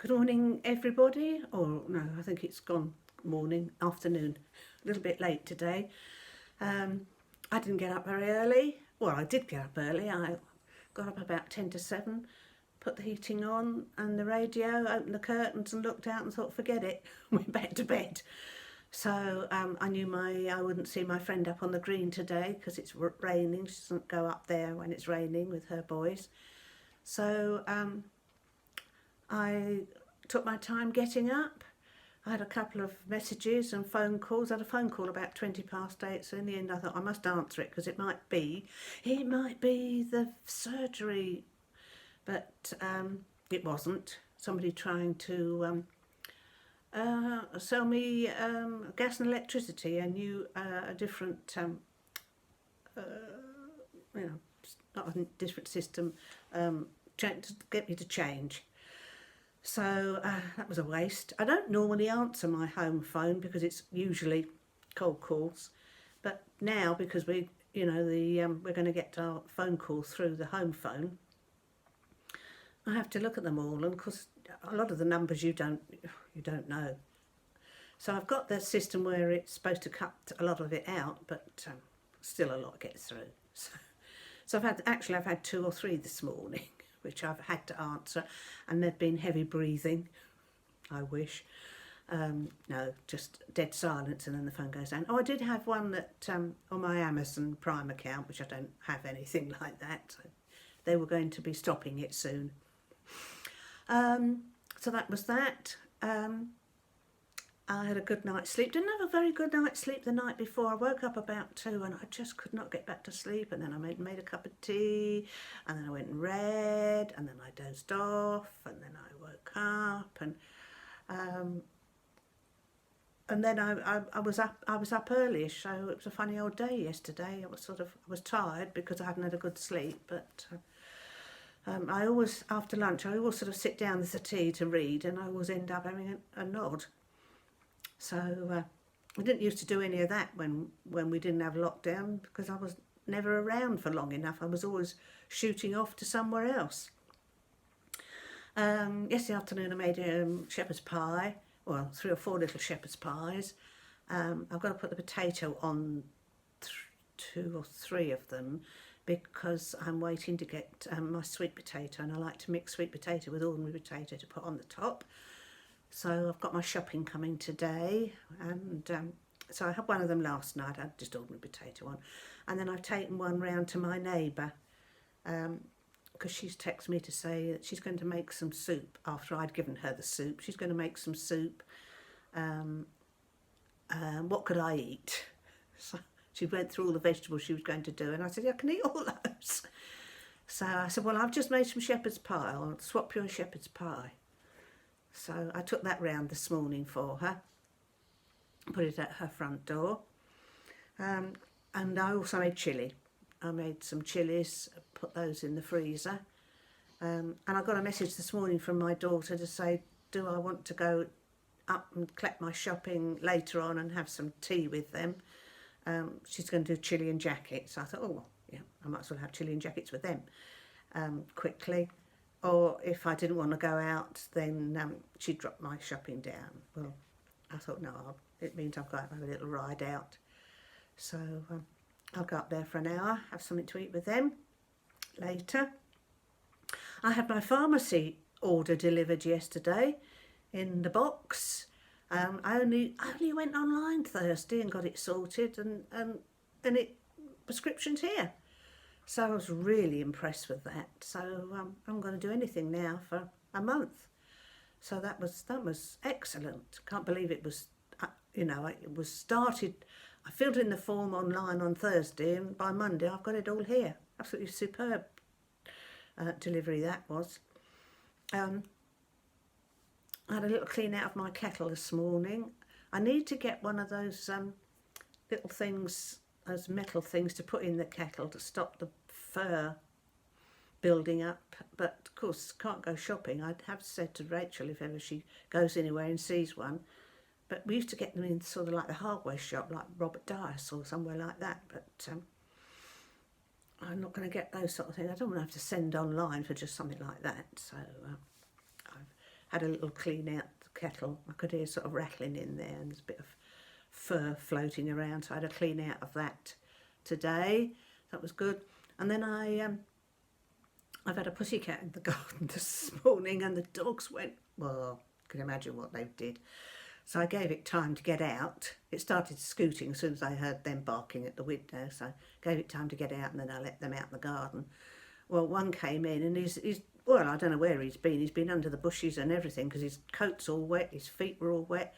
Good morning, everybody. Or no, I think it's gone morning, afternoon. A little bit late today. I didn't get up very early. Well, I did get up early. I got up about 10 to 7, put the heating on and the radio, opened the curtains and looked out and thought, forget it, went back to bed. So I knew I wouldn't see my friend up on the green today because it's raining. She doesn't go up there when it's raining with her boys. So I took my time getting up. I had a couple of messages and phone calls. I had a phone call about 20 past 8, so in the end I thought I must answer it because it might be the surgery, but it wasn't. Somebody trying to sell me gas and electricity, a different, not a different system, trying to get me to change. So that was a waste. I don't normally answer my home phone because it's usually cold calls, but now because we're going to get our phone calls through the home phone, I have to look at them all, and of course a lot of the numbers you don't know. So I've got the system where it's supposed to cut a lot of it out, but still a lot gets through. So I've had 2 or 3 this morning, which I've had to answer, and they've been heavy breathing. I wish. No, just dead silence, and then the phone goes down. Oh, I did have one that on my Amazon Prime account, which I don't have anything like that. So they were going to be stopping it soon. So that was that. I had a good night's sleep. Didn't have a very good night's sleep the night before. I woke up about 2 and I just could not get back to sleep. And then I made a cup of tea, and then I went and read, and then I dozed off, and then I woke up, and then I was up early-ish. So it was a funny old day yesterday. I was tired because I hadn't had a good sleep, but I always, after lunch, I always sort of sit down with the tea to read, and I always end up having a nod. So I didn't used to do any of that when we didn't have lockdown, because I was never around for long enough. I was always shooting off to somewhere else. Yesterday afternoon I made shepherd's pie, well, 3 or 4 little shepherd's pies. I've got to put the potato on 2 or 3 of them because I'm waiting to get my sweet potato, and I like to mix sweet potato with ordinary potato to put on the top. So I've got my shopping coming today, and so I had one of them last night. I had just ordinary potato one, and then I've taken one round to my neighbour because she's texted me to say that she's going to make some soup after I'd given her the soup. She's going to make some soup. What could I eat? So she went through all the vegetables she was going to do, and I said, yeah, I can eat all those. So I said, well, I've just made some shepherd's pie. I'll swap you a shepherd's pie. So I took that round this morning for her, put it at her front door. And I also made chilli. I made some chillies, put those in the freezer. And I got a message this morning from my daughter to say, do I want to go up and collect my shopping later on and have some tea with them? She's going to do chilli and jackets. So I thought, oh, well, yeah, I might as well have chilli and jackets with them quickly. Or if I didn't want to go out, then she'd drop my shopping down. Well, I thought, no, it means I've got to have a little ride out. So I'll go up there for an hour, have something to eat with them later. I had my pharmacy order delivered yesterday in the box. I only went online Thursday and got it sorted, and prescription's here. So I was really impressed with that. So I'm going to do anything now for a month. So that was excellent. Can't believe it was, it was started. I filled in the form online on Thursday, and by Monday I've got it all here. Absolutely superb delivery that was. I had a little clean out of my kettle this morning. I need to get one of those little things, those metal things to put in the kettle to stop the fur building up, but of course can't go shopping. I'd have said to Rachel if ever she goes anywhere and sees one, but we used to get them in sort of like the hardware shop, like Robert Dias or somewhere like that, but I'm not going to get those sort of things. I don't want to have to send online for just something like that, so had a little clean out the kettle. I could hear sort of rattling in there, and there's a bit of fur floating around, so I had a clean out of that today. That was good. And then I've had a pussycat in the garden this morning, and the dogs went, well, you can imagine what they did. So I gave it time to get out. It started scooting as soon as I heard them barking at the window, so I gave it time to get out, and then I let them out in the garden. Well, one came in, and he's well, I don't know where he's been. He's been under the bushes and everything, because his coat's all wet, his feet were all wet,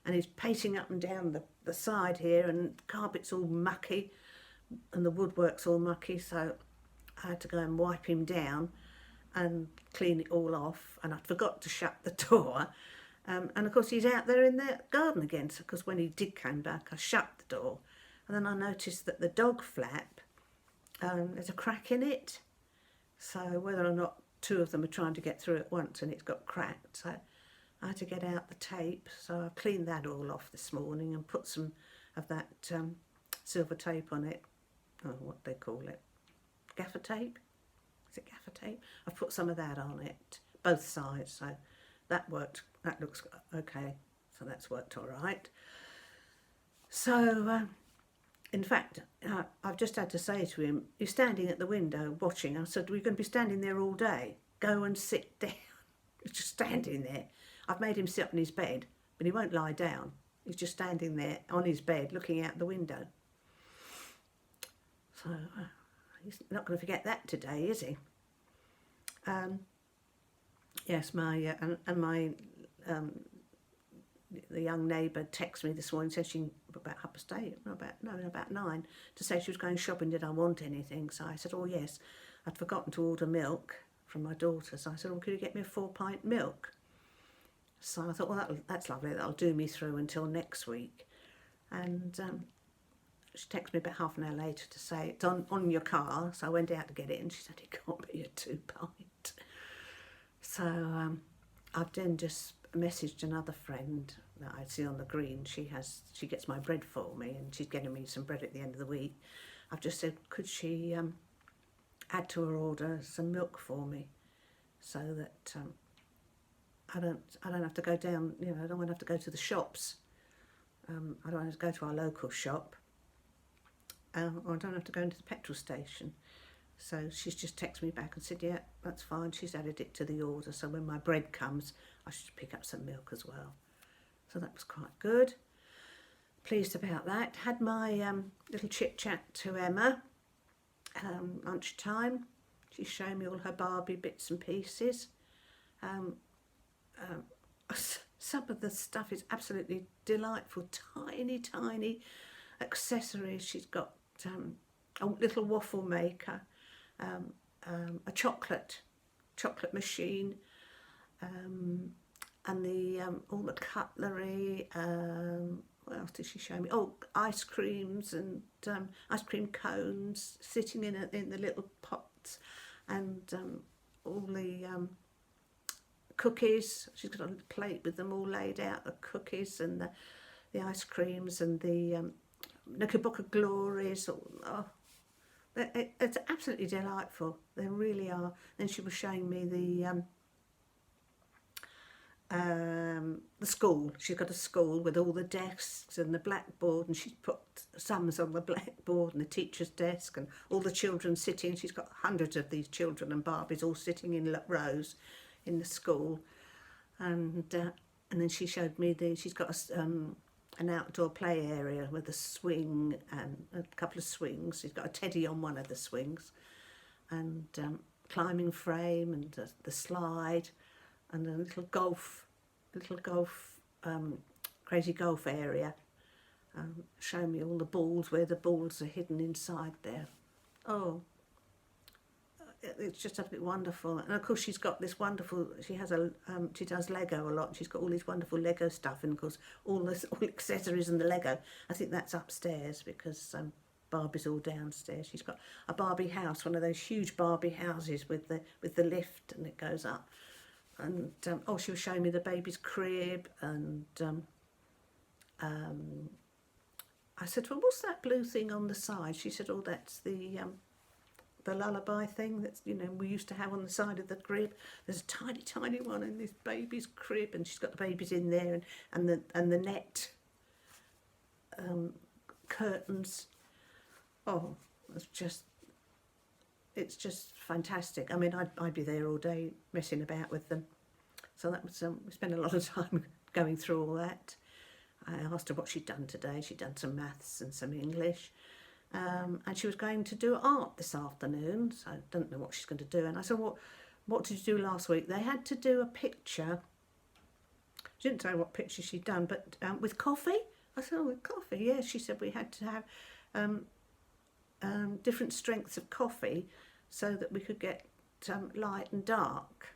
and he's pacing up and down the side here, and the carpet's all mucky, and the woodwork's all mucky, so I had to go and wipe him down and clean it all off, and I forgot to shut the door. And of course he's out there in the garden again, because when he did come back I shut the door, and then I noticed that the dog flap, there's a crack in it, so whether or not two of them are trying to get through at once and it's got cracked, so I had to get out the tape. So I cleaned that all off this morning and put some of that silver tape on it, or what they call it, gaffer tape, is it gaffer tape? I've put some of that on it, both sides, so that worked. That looks okay, so that's worked all right. So in fact, I've just had to say to him, you're standing at the window watching. I said, we're going to be standing there all day. Go and sit down. He's just standing there. I've made him sit up in his bed, but he won't lie down. He's just standing there on his bed looking out the window. So he's not going to forget that today, is he? Yes, my the young neighbour texted me this morning, said she about 8:30, about 9, to say she was going shopping. Did I want anything? So I said, oh yes. I'd forgotten to order milk from my daughter, so I said, oh, could you get me a 4-pint milk? So I thought, well, that's lovely. That'll do me through until next week. And she texted me about half an hour later to say it's on your car. So I went out to get it, and she said it can't be a 2-pint. So I've then just messaged another friend that I see on the green. She gets my bread for me, and she's getting me some bread at the end of the week. I've just said, could she add to her order some milk for me, so that I don't have to go down. You know, I don't want to have to go to the shops. I don't have to go to our local shop, or I don't have to go into the petrol station. So she's just texted me back and said, yeah, that's fine. She's added it to the order. So when my bread comes, I should pick up some milk as well. So that was quite good. Pleased about that. Had my little chit-chat to Emma lunchtime. She's showing me all her Barbie bits and pieces. Some of the stuff is absolutely delightful. Tiny, tiny accessories. She's got a little waffle maker, a chocolate machine, and the all the cutlery. What else did she show me? Oh, ice creams and ice cream cones sitting in the little pots, and all the cookies. She's got a plate with them all laid out, the cookies and the ice creams and the Knickerbocker Glories. Oh, it's absolutely delightful. They really are. Then she was showing me the school. She's got a school with all the desks and the blackboard, and she's put sums on the blackboard and the teacher's desk, and all the children sitting. She's got hundreds of these children and Barbies all sitting in rows in the school, and then she showed me she's got an outdoor play area with a swing and a couple of swings. She's got a teddy on one of the swings, and climbing frame, and the slide, and a little golf crazy golf area. Show me all the balls, where the balls are hidden inside there. Oh, it's just absolutely wonderful. And of course she's got this wonderful, she does Lego a lot. She's got all these wonderful Lego stuff, and of course all accessories and the Lego. I think that's upstairs, because Barbie's all downstairs. She's got a Barbie house, one of those huge Barbie houses with the lift, and it goes up. And she was showing me the baby's crib, and I said, well, what's that blue thing on the side? She said, oh, that's the the lullaby thing that's, you know, we used to have on the side of the crib. There's a tiny, tiny one in this baby's crib, and she's got the babies in there, and the net curtains. Oh, it's just fantastic. I mean, I'd be there all day messing about with them. So that was we spent a lot of time going through all that. I asked her what she'd done today. She'd done some maths and some English. And she was going to do art this afternoon, so I don't know what she's going to do. And I said, what did you do last week? They had to do a picture. She didn't say what picture she'd done, but with coffee. I said, oh, with coffee, yeah. She said we had to have different strengths of coffee so that we could get light and dark.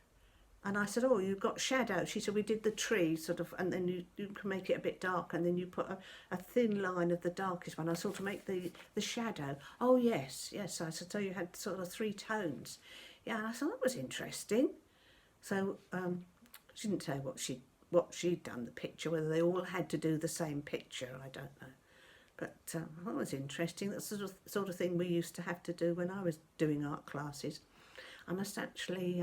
And I said, oh, you've got shadow. She said, we did the tree sort of, and then you can make it a bit dark, and then you put a thin line of the darkest one. I sort of make the shadow. Oh, yes. I said, so you had sort of 3 tones. Yeah, and I thought that was interesting. So she didn't say what she'd done, the picture, whether they all had to do the same picture, I don't know. But that was interesting. That's the sort of thing we used to have to do when I was doing art classes. I must actually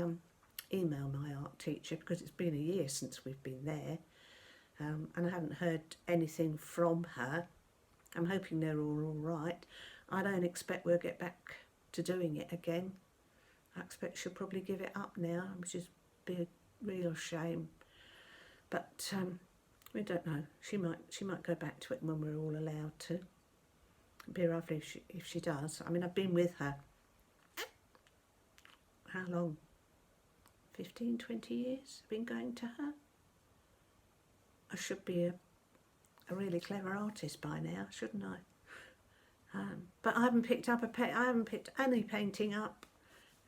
email my art teacher, because it's been a year since we've been there, and I haven't heard anything from her. I'm hoping they're all right. I don't expect we'll get back to doing it again. I expect she'll probably give it up now, which is be a real shame. But we don't know. She might go back to it when we're all allowed to. It'd be lovely if she does. I mean, I've been with her. How long? 15, 20 years I've been going to her. I should be a really clever artist by now, shouldn't I? But I haven't picked any painting up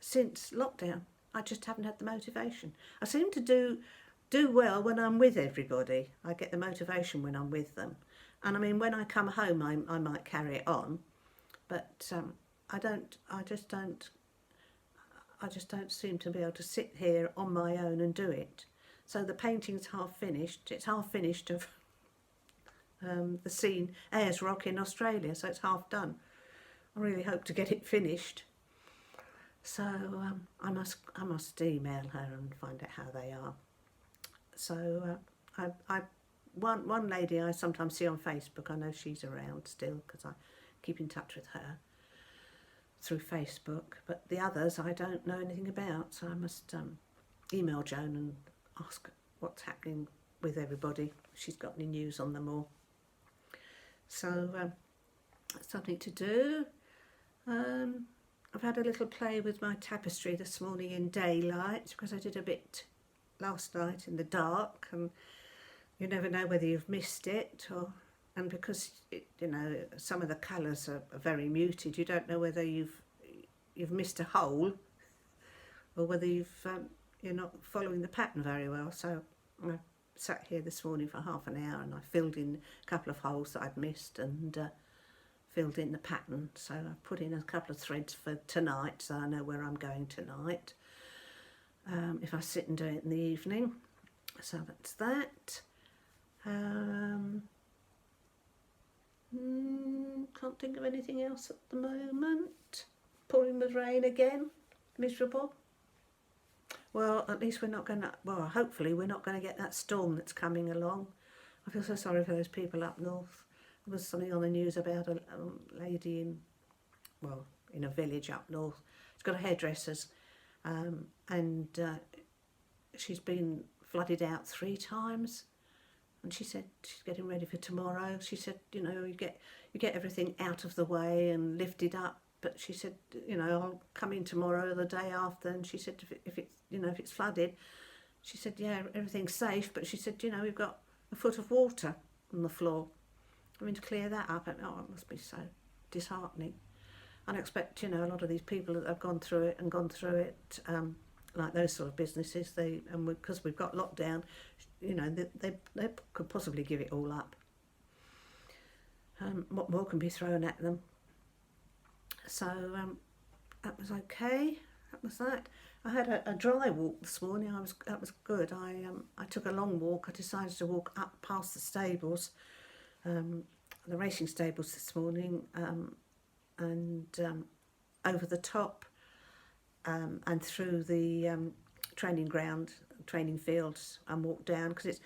since lockdown. I just haven't had the motivation. I seem to do well when I'm with everybody. I get the motivation when I'm with them. And I mean, when I come home, I might carry it on, but I just don't seem to be able to sit here on my own and do it. So the painting's half finished. It's half finished of the scene Ayers Rock in Australia, so it's half done. I really hope to get it finished. So I must email her and find out how they are. So one lady I sometimes see on Facebook, I know she's around still because I keep in touch with her through Facebook, but the others I don't know anything about, so I must email Joan and ask what's happening with everybody, if she's got any news on them all. So that's something to do. I've had a little play with my tapestry this morning in daylight, because I did a bit last night in the dark, and you never know whether you've missed it, and because some of the colours are very muted, you don't know whether you've missed a hole or whether you're not following the pattern very well. So I sat here this morning for half an hour and I filled in a couple of holes that I'd missed and filled in the pattern. So I put in a couple of threads for tonight, so I know where I'm going tonight, if I sit and do it in the evening. So that's that. Can't think of anything else at the moment. Pouring with rain again. Miserable. Well, at least we're not going to, well, hopefully we're not going to get that storm that's coming along. I feel so sorry for those people up north. There was something on the news about a lady in a village up north. She's got a hairdresser's, and she's been flooded out 3 times. And she said she's getting ready for tomorrow. She said, you get everything out of the way and lifted up. But she said, I'll come in tomorrow, the day after. And she said, if it's flooded, she said, yeah, everything's safe. But she said, we've got a foot of water on the floor. I mean, to clear that up, it must be so disheartening. I expect, a lot of these people that have gone through it, like those sort of businesses, because we've got lockdown, they could possibly give it all up. What more can be thrown at them? So that was okay. That was that. I had a dry walk this morning. That was good. I took a long walk. I decided to walk up past the stables, the racing stables this morning, and over the top and through the training ground, training fields, and walk down, because it's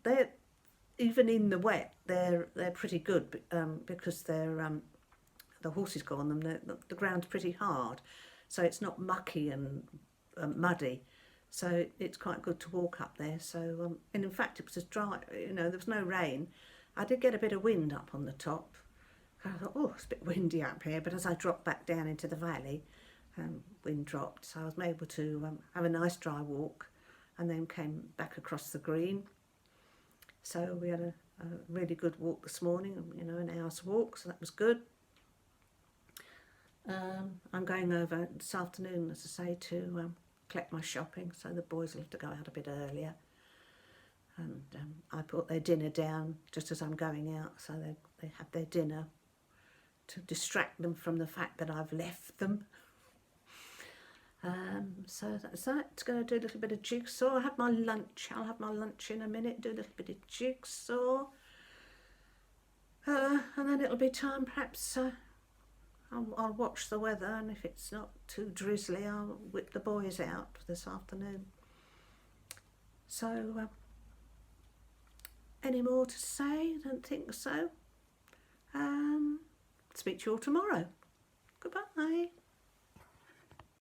they're even in the wet, they're pretty good, because they're the horses go on them. The ground's pretty hard, so it's not mucky and muddy. So it's quite good to walk up there. So and in fact, it was just dry. You know, there was no rain. I did get a bit of wind up on the top. I thought, oh, it's a bit windy up here. But as I dropped back down into the valley, wind dropped. So I was able to have a nice dry walk, and then came back across the green. So we had a really good walk this morning. You know, an hour's walk. So that was good. I'm going over this afternoon, as I say, to collect my shopping, so the boys will have to go out a bit earlier. And I put their dinner down just as I'm going out, so they have their dinner to distract them from the fact that I've left them. So that's that. It's going to do a little bit of jigsaw. I'll have my lunch in a minute, do a little bit of jigsaw. And then it'll be time, perhaps... I'll watch the weather, and if it's not too drizzly, I'll whip the boys out this afternoon. So, any more to say? I don't think so. Speak to you all tomorrow. Goodbye.